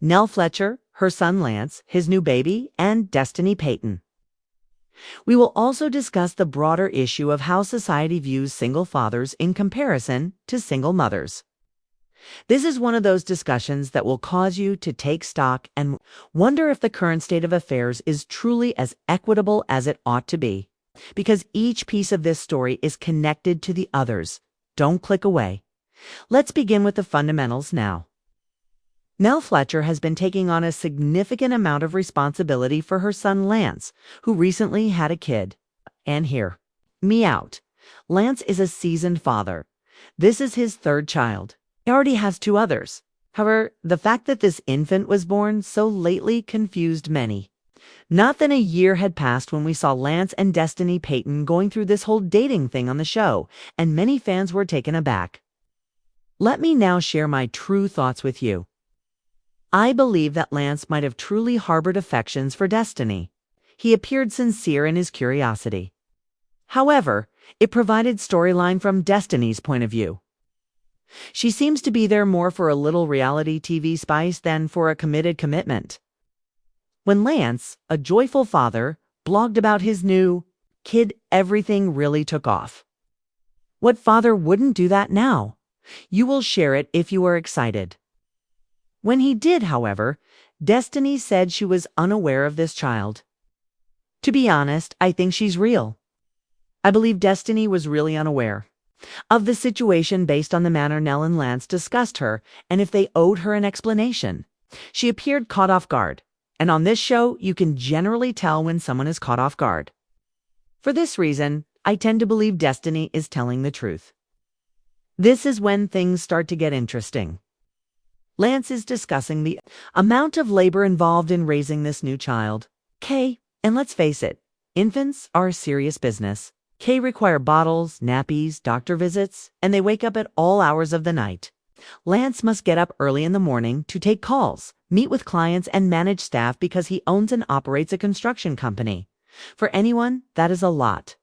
Nell Fletcher, her son Lance, his new baby, and Destiny Payton. We will also discuss the broader issue of how society views single fathers in comparison to single mothers. This is one of those discussions that will cause you to take stock and wonder if the current state of affairs is truly as equitable as it ought to be, because each piece of this story is connected to the others. Don't click away. Let's begin with the fundamentals now. Nell Fletcher has been taking on a significant amount of responsibility for her son Lance, who recently had a kid. And hear me out. Lance is a seasoned father. This is his third child. He already has two others. However, the fact that this infant was born so lately confused many. Not that a year had passed when we saw Lance and Destiny Payton going through this whole dating thing on the show, and many fans were taken aback. Let me now share my true thoughts with you. I believe that Lance might have truly harbored affections for Destiny. He appeared sincere in his curiosity. However, it provided storyline from Destiny's point of view. She seems to be there more for a little reality TV spice than for a committed commitment. When Lance, a joyful father, blogged about his new kid, everything really took off. What father wouldn't do that now? You will share it if you are excited. When he did, however, Destiny said she was unaware of this child. To be honest, I think she's real. I believe Destiny was really unaware of the situation based on the manner Nell and Lance discussed her and if they owed her an explanation. She appeared caught off guard, and on this show you can generally tell when someone is caught off guard. For this reason, I tend to believe Destiny is telling the truth. This is when things start to get interesting. Lance is discussing the amount of labor involved in raising this new child. And let's face it, infants are a serious business. Require bottles, nappies, doctor visits, and they wake up at all hours of the night. Lance must get up early in the morning to take calls, meet with clients, and manage staff because he owns and operates a construction company. For anyone, that is a lot.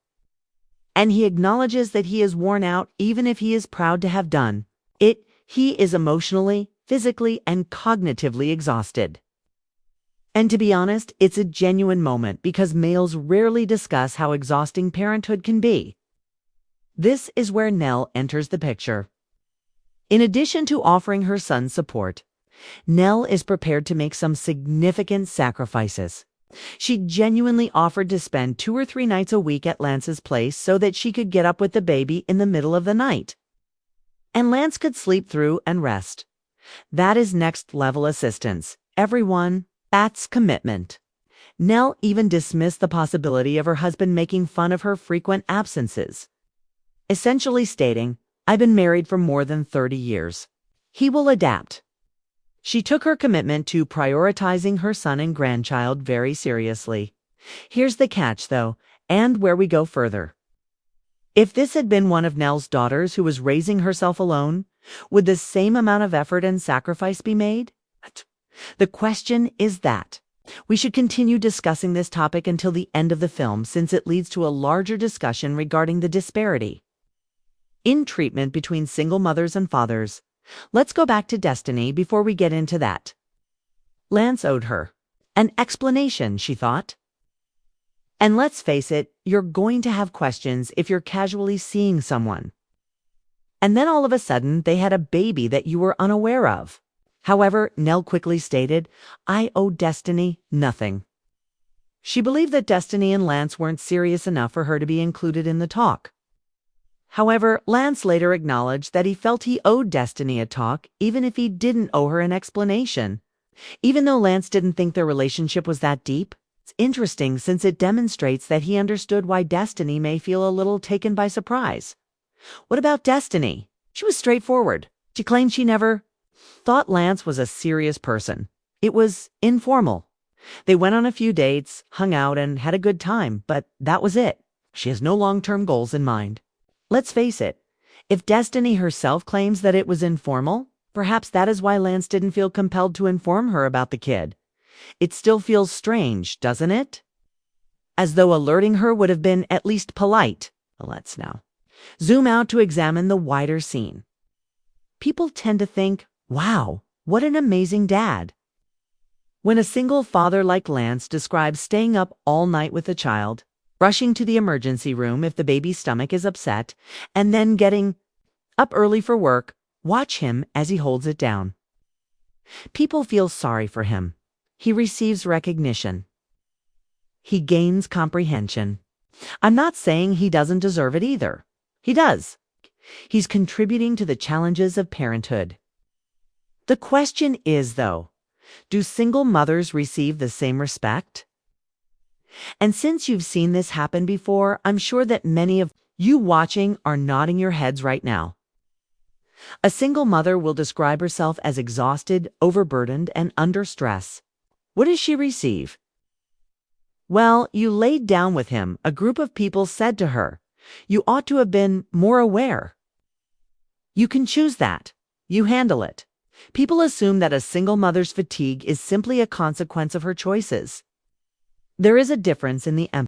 And he acknowledges that he is worn out even if he is proud to have done it. He is emotionally, physically, and cognitively exhausted. And to be honest, it's a genuine moment because males rarely discuss how exhausting parenthood can be. This is where Nell enters the picture. In addition to offering her son support, Nell is prepared to make some significant sacrifices. She genuinely offered to spend 2 or 3 nights a week at Lance's place so that she could get up with the baby in the middle of the night. And Lance could sleep through and rest. That is next-level assistance. Everyone, that's commitment. Nell even dismissed the possibility of her husband making fun of her frequent absences, essentially stating, "I've been married for more than 30 years. He will adapt." She took her commitment to prioritizing her son and grandchild very seriously. Here's the catch, though, and where we go further. If this had been one of Nell's daughters who was raising herself alone, would the same amount of effort and sacrifice be made? The question is that. We should continue discussing this topic until the end of the film since it leads to a larger discussion regarding the disparity in treatment between single mothers and fathers. Let's go back to Destiny before we get into that. Lance owed her an explanation, she thought. And let's face it, you're going to have questions if you're casually seeing someone. And then all of a sudden, they had a baby that you were unaware of. However, Nell quickly stated, "I owe Destiny nothing." She believed that Destiny and Lance weren't serious enough for her to be included in the talk. However, Lance later acknowledged that he felt he owed Destiny a talk even if he didn't owe her an explanation. Even though Lance didn't think their relationship was that deep, it's interesting since it demonstrates that he understood why Destiny may feel a little taken by surprise. What about Destiny? She was straightforward. She claimed she never thought Lance was a serious person. It was informal. They went on a few dates, hung out, and had a good time, but that was it. She has no long-term goals in mind. Let's face it, if Destiny herself claims that it was informal, perhaps that is why Lance didn't feel compelled to inform her about the kid. It still feels strange, doesn't it? As though alerting her would have been at least polite. Let's now zoom out to examine the wider scene. People tend to think, wow, what an amazing dad. When a single father like Lance describes staying up all night with the child, rushing to the emergency room if the baby's stomach is upset, and then getting up early for work, watch him as he holds it down. People feel sorry for him. He receives recognition. He gains comprehension. I'm not saying he doesn't deserve it either. He does. He's contributing to the challenges of parenthood. The question is, though, do single mothers receive the same respect? And since you've seen this happen before, I'm sure that many of you watching are nodding your heads right now. A single mother will describe herself as exhausted, overburdened, and under stress. What does she receive? Well, you laid down with him. A group of people said to her, "You ought to have been more aware." You can choose that. You handle it. People assume that a single mother's fatigue is simply a consequence of her choices. There is a difference in the emphasis.